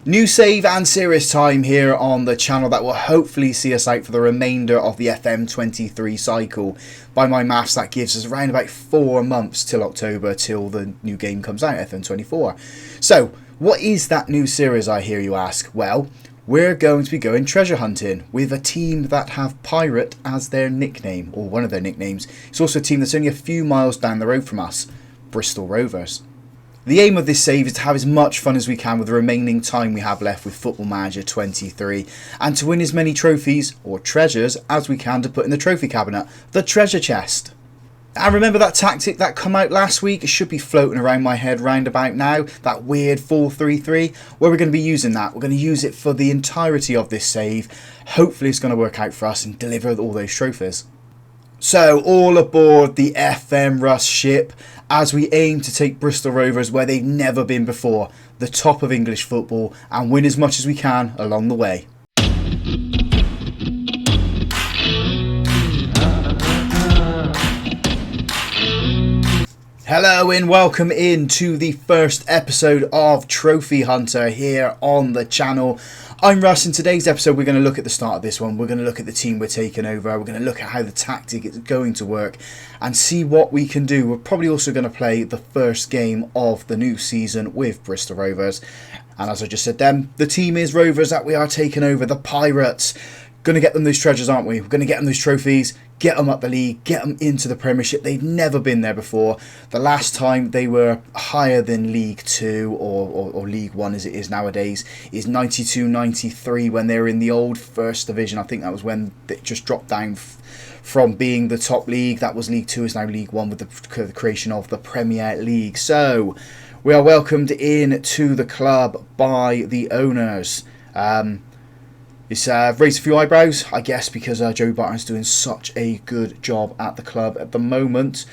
New save and series time here on the channel that will hopefully see us out for the remainder of the FM23 cycle. By my maths, that gives us around about 4 months till October, till the new game comes out, FM24. So, what is that new series, I hear you ask? Well, we're going to be going treasure hunting with a team that have Pirate as their nickname, or one of their nicknames. It's also a team that's only a few miles down the road from us, Bristol Rovers. The aim of this save is to have as much fun as we can with the remaining time we have left with Football Manager 23 and to win as many trophies or treasures as we can to put in the trophy cabinet, the treasure chest. And remember that tactic that come out last week? It should be floating around my head round about now, that weird 4-3-3. Well, we're going to be using that. We're going to use it for the entirety of this save. Hopefully it's going to work out for us and deliver all those trophies. So, all aboard the FM Russ ship as we aim to take Bristol Rovers where they've never been before, the top of English football, and win as much as we can along the way. Hello and welcome in to the first episode of Trophy Hunter here on the channel. I'm Russ. In today's episode we're going to look at the start of this one, we're going to look at the team we're taking over, we're going to look at how the tactic is going to work and see what we can do. We're probably also going to play the first game of the new season with Bristol Rovers. And as I just said then, the team is Rovers that we are taking over, the Pirates. Going to get them those treasures, aren't we? We're going to get them those trophies, get them up the league, get them into the Premiership. They've never been there before. The last time they were higher than League 2 or League 1 as it is nowadays is 92-93 when they were in the old First Division. I think that was when they just dropped down from being the top league. That was League 2, is now League 1 with the creation of the Premier League. So we are welcomed in to the club by the owners. It's raised a few eyebrows, I guess, because Joey Barton's doing such a good job at the club at the moment,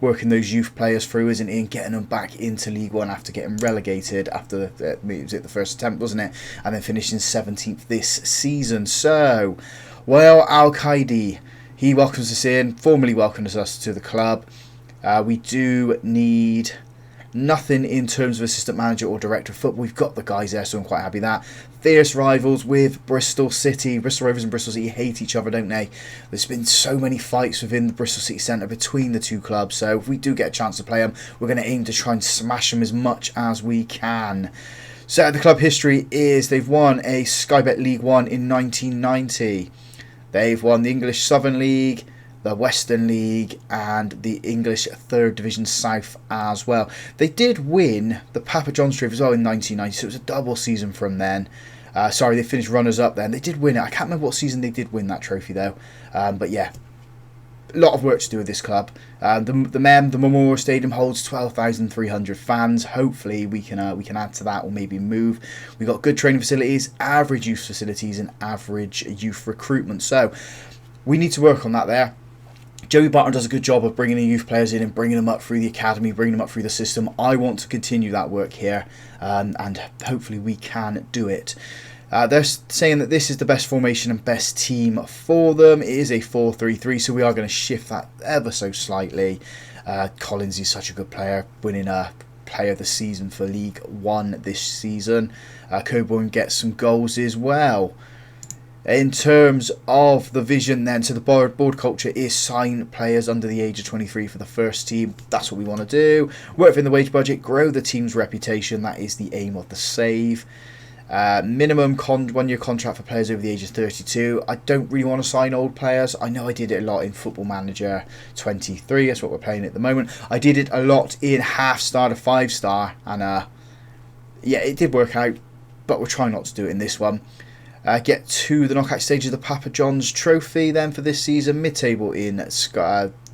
working those youth players through, isn't he, and getting them back into League 1 after getting relegated after the first attempt, wasn't it, and then finishing 17th this season. So, well, Al-Qaidi, he welcomes us in, formally welcomes us to the club. We do need nothing in terms of assistant manager or director of football. We've got the guys there, so I'm quite happy with that. Fierce rivals with Bristol City. Bristol Rovers and Bristol City hate each other, don't they? There's been so many fights within the Bristol City Centre between the two clubs, so if we do get a chance to play them, we're going to aim to try and smash them as much as we can. So the club history is they've won a Sky Bet League 1 in 1990. They've won the English Southern League, the Western League and the English 3rd Division South as well. They did win the Papa John's Trophy as well in 1990, so it was a double season from then. Sorry, they finished runners-up then. They did win it. I can't remember what season they did win that trophy though. But yeah, a lot of work to do with this club. The Memorial Stadium holds 12,300 fans. Hopefully we can add to that or maybe move. We've got good training facilities, average youth facilities and average youth recruitment. So we need to work on that there. Joey Barton does a good job of bringing the youth players in and bringing them up through the academy, bringing them up through the system. I want to continue that work here and hopefully we can do it. They're saying that this is the best formation and best team for them. It is a 4-3-3, so we are going to shift that ever so slightly. Collins is such a good player, winning a player of the season for League 1 this season. Coburn gets some goals as well. In terms of the vision then, so the board culture is sign players under the age of 23 for the first team. That's what we want to do. Work within the wage budget, grow the team's reputation. That is the aim of the save. Minimum 1-year contract for players over the age of 32. I don't really want to sign old players. I know I did it a lot in Football Manager 23. That's what we're playing at the moment. I did it a lot in half-star to 5-star. And yeah, it did work out. But we're trying not to do it in this one. Get to the knockout stage of the Papa John's Trophy then for this season. Mid-table in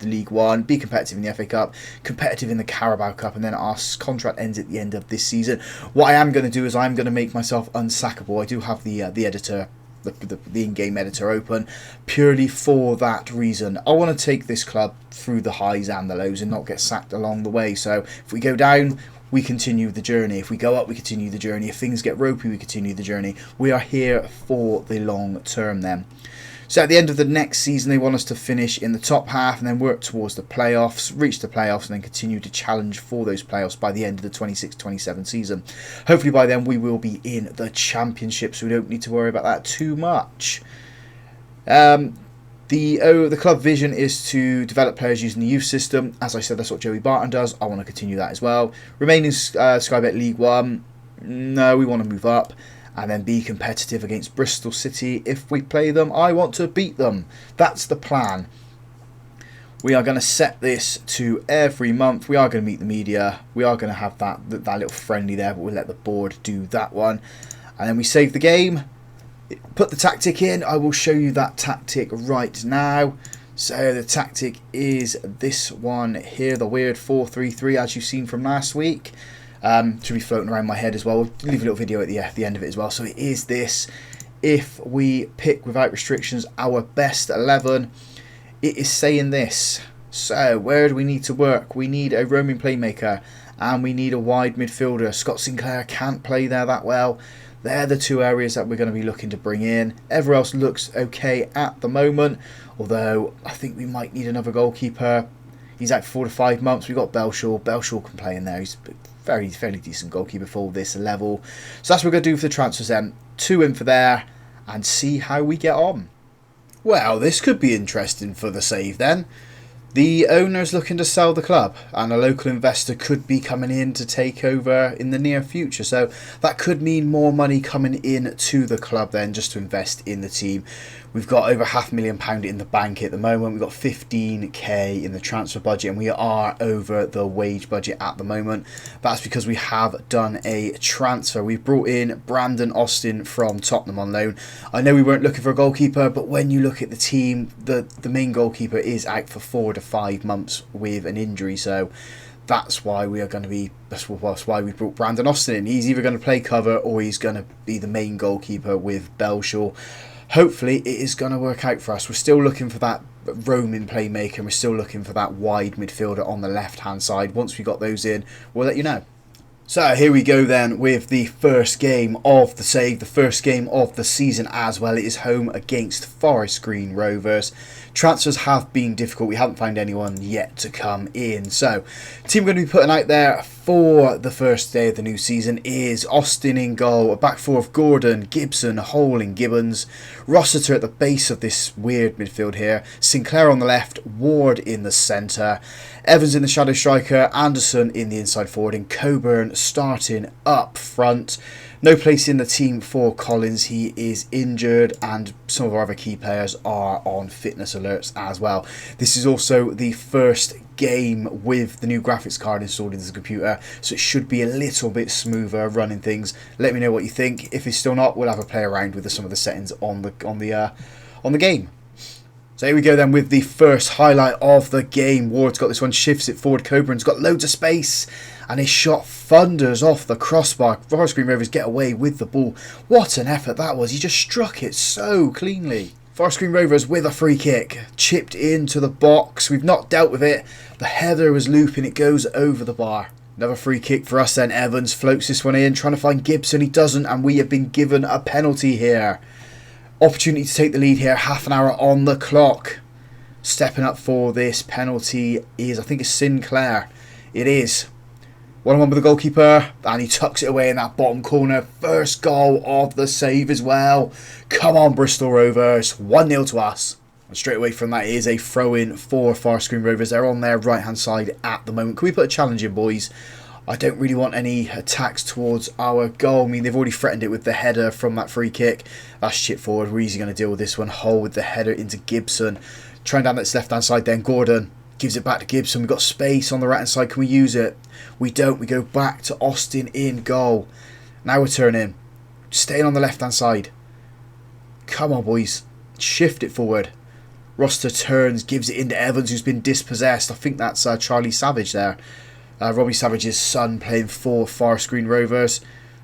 League 1. Be competitive in the FA Cup. Competitive in the Carabao Cup. And then our contract ends at the end of this season. What I am going to do is I'm going to make myself unsackable. I do have the editor, the in-game editor open, purely for that reason. I want to take this club through the highs and the lows and not get sacked along the way. So if we go down, we continue the journey. If we go up, we continue the journey. If things get ropey, we continue the journey. We are here for the long term then. So at the end of the next season, they want us to finish in the top half and then work towards the playoffs, reach the playoffs, and then continue to challenge for those playoffs by the end of the 26-27 season. Hopefully by then we will be in the Championship, so we don't need to worry about that too much. The club vision is to develop players using the youth system. As I said, that's what Joey Barton does. I want to continue that as well. Remain in Sky Bet League 1. No, we want to move up. And then be competitive against Bristol City. If we play them, I want to beat them. That's the plan. We are going to set this to every month. We are going to meet the media. We are going to have that little friendly there, but we'll let the board do that one. And then we save the game. Put the tactic in. I will show you that tactic right now. So the tactic is this one here, the weird 4-3-3 as you've seen from last week. Should be floating around my head as well. We'll leave a little video at the end of it as well. So it is this. If we pick without restrictions our best 11, it is saying this. So where do we need to work? We need a roaming playmaker and we need a wide midfielder. Scott Sinclair can't play there that well. They're the two areas that we're going to be looking to bring in. Everyone else looks okay at the moment, although I think we might need another goalkeeper. He's out for 4 to 5 months. We've got Belshaw. Belshaw can play in there. He's a fairly decent goalkeeper for this level. So that's what we're going to do for the transfers then. 2 in for there and see how we get on. Well, this could be interesting for the save then. The owner's looking to sell the club and a local investor could be coming in to take over in the near future. So that could mean more money coming in to the club then just to invest in the team. We've got over £500,000 in the bank at the moment. We've got 15k in the transfer budget and we are over the wage budget at the moment. That's because we have done a transfer. We've brought in Brandon Austin from Tottenham on loan. I know we weren't looking for a goalkeeper, but when you look at the team, the main goalkeeper is out for 4 to 5 months with an injury. So that's why we are going to be. That's why we brought Brandon Austin in. He's either going to play cover or he's going to be the main goalkeeper with Belshaw. Hopefully it is going to work out for us. We're still looking for that roaming playmaker and we're still looking for that wide midfielder on the left hand side. Once we got those in, we'll let you know. So here we go then with the first game of the save, the first game of the season as well. It is home against Forest Green Rovers. Transfers have been difficult. We haven't found anyone yet to come in. So the team we're going to be putting out there for the first day of the new season is Austin in goal, a back four of Gordon, Gibson, Hole and Gibbons, Rossiter at the base of this weird midfield here, Sinclair on the left, Ward in the centre, Evans in the shadow striker, Anderson in the inside forward and Coburn starting up front. No place in the team for Collins, he is injured and some of our other key players are on fitness alerts as well. This is also the first game with the new graphics card installed into the computer, so it should be a little bit smoother running things. Let me know what you think. If it's still not, we'll have a play around with some of the settings on the game. So here we go then with the first highlight of the game. Ward's got this one, shifts it forward. Coburn's got loads of space and his shot thunders off the crossbar. Forest Green Rovers get away with the ball. What an effort that was. He just struck it so cleanly. Forest Green Rovers with a free kick. Chipped into the box. We've not dealt with it. The header was looping. It goes over the bar. Another free kick for us then. Evans floats this one in, trying to find Gibson. He doesn't, and we have been given a penalty here. Opportunity to take the lead here. Half an hour on the clock. Stepping up for this penalty is, I think it's Sinclair. It is. 1-on-1 with the goalkeeper. And he tucks it away in that bottom corner. First goal of the save as well. Come on, Bristol Rovers. 1-0 to us. And straight away from that is a throw-in for Forest Green Rovers. They're on their right-hand side at the moment. Can we put a challenge in, boys? I don't really want any attacks towards our goal. I mean, they've already threatened it with the header from that free kick. That's chip forward. We're easily going to deal with this one. Hole with the header into Gibson. Trying down that left-hand side then. Gordon gives it back to Gibson. We've got space on the right-hand side. Can we use it? We don't. We go back to Austin in goal. Now we're turning. Staying on the left-hand side. Come on, boys. Shift it forward. Roster turns, gives it into Evans, who's been dispossessed. I think that's Charlie Savage there. Robbie Savage's son playing for Forest Green Rovers.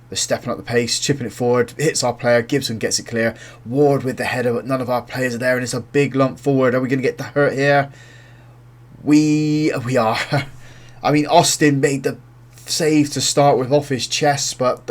They're stepping up the pace, chipping it forward, hits our player, Gibson gets it clear. Ward with the header, but none of our players are there, and it's a big lump forward. Are we going to get the hurt here? We are. I mean, Austin made the save to start with off his chest, but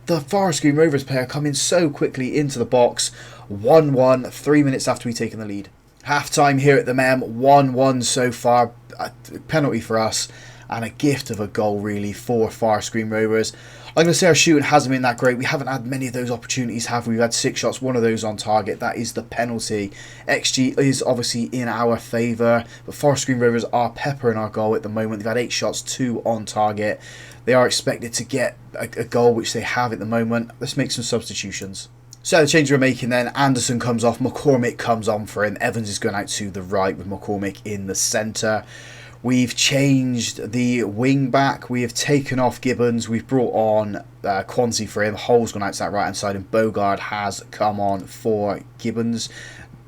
the Forest Green Rovers player coming so quickly into the box. 1-1, 3 minutes after we've taken the lead. Half-time here at the Mem, 1-1 so far. A penalty for us and a gift of a goal really for Forest Green Rovers. I'm going to say our shooting hasn't been that great. We haven't had many of those opportunities, have we? We've had 6 shots, one of those on target. That is the penalty. XG is obviously in our favour, but Forest Green Rovers are peppering our goal at the moment. They've had 8 shots, 2 on target. They are expected to get a goal, which they have at the moment. Let's make some substitutions. So the change we're making then, Anderson comes off, McCormick comes on for him. Evans is going out to the right with McCormick in the centre. We've changed the wing back. We have taken off Gibbons. We've brought on Quanzi for him. Hull's gone out to that right hand side, and Bogard has come on for Gibbons.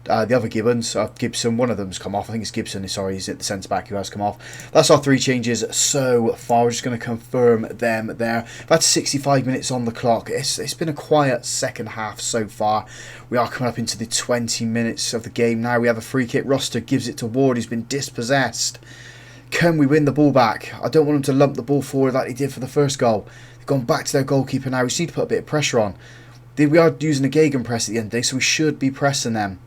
The other Gibbons, Gibson, one of them's come off. I think it's Gibson, sorry, he's at the centre back who has come off. That's our 3 changes so far. We're just going to confirm them there. About 65 minutes on the clock. It's been a quiet second half so far. We are coming up into the 20 minutes of the game now. We have a free kick. Roster gives it to Ward, who's been dispossessed. Can we win the ball back? I don't want them to lump the ball forward like they did for the first goal. They've gone back to their goalkeeper now. We just need to put a bit of pressure on. We are using a gegenpress at the end of the day, so we should be pressing them.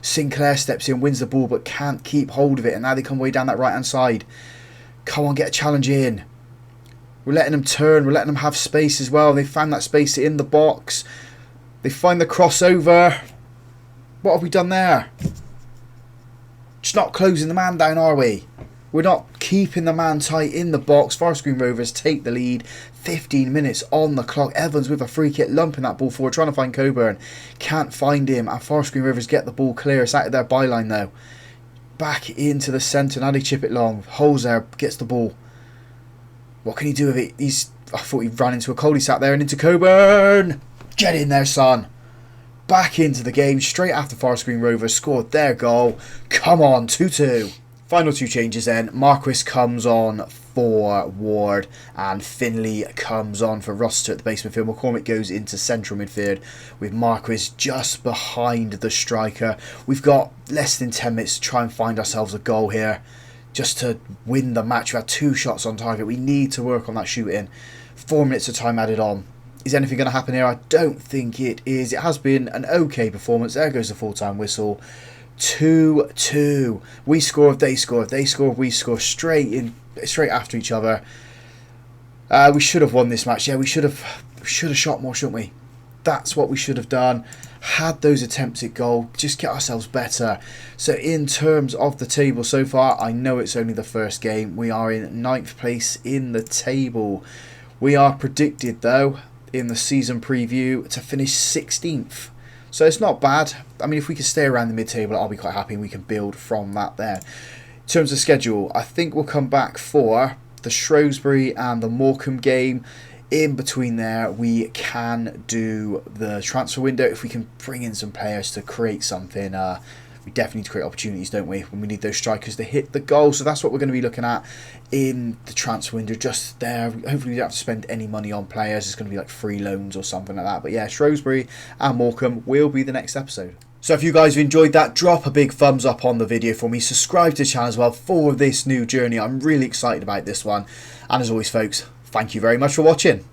Sinclair steps in, wins the ball, but can't keep hold of it. And now they come way down that right-hand side. Come on, get a challenge in. We're letting them turn. We're letting them have space as well. They found that space in the box. They find the crossover. What have we done there? Just not closing the man down, are we? We're not keeping the man tight in the box. Forest Green Rovers take the lead. 15 minutes on the clock. Evans with a free kick, lumping that ball forward, trying to find Coburn. Can't find him. And Forest Green Rovers get the ball clear. It's out of their byline though. Back into the centre. Now they chip it long. Holes there, gets the ball. What can he do with it? I thought he ran into a goal. He sat there and into Coburn. Get in there, son. Back into the game. Straight after Forest Green Rovers scored their goal. Come on, 2-2. Final 2 changes then. Marquis comes on for Ward and Finley comes on for Russ at the base midfield. McCormick goes into central midfield with Marquis just behind the striker. We've got less than 10 minutes to try and find ourselves a goal here just to win the match. We had 2 shots on target. We need to work on that shooting. 4 minutes of time added on. Is anything going to happen here? I don't think it is. It has been an okay performance. There goes the full-time whistle. 2-2. We score if they score. If they score, we score. Straight after each other. We should have won this match. Yeah, we should have shot more, shouldn't we? That's what we should have done. Had those attempts at goal. Just get ourselves better. So in terms of the table so far, I know it's only the first game. We are in 9th place in the table. We are predicted though in the season preview to finish 16th. So it's not bad. I mean, if we can stay around the mid-table, I'll be quite happy and we can build from that there. In terms of schedule, I think we'll come back for the Shrewsbury and the Morecambe game. In between there, we can do the transfer window. If we can bring in some players to create something, we definitely need to create opportunities, don't we? When we need those strikers to hit the goal. So that's what we're going to be looking at in the transfer window, just there. Hopefully we don't have to spend any money on players. It's going to be like free loans or something like that. But yeah, Shrewsbury and Morecambe will be the next episode. So if you guys have enjoyed that, drop a big thumbs up on the video for me. Subscribe to the channel as well for this new journey. I'm really excited about this one. And as always, folks, thank you very much for watching.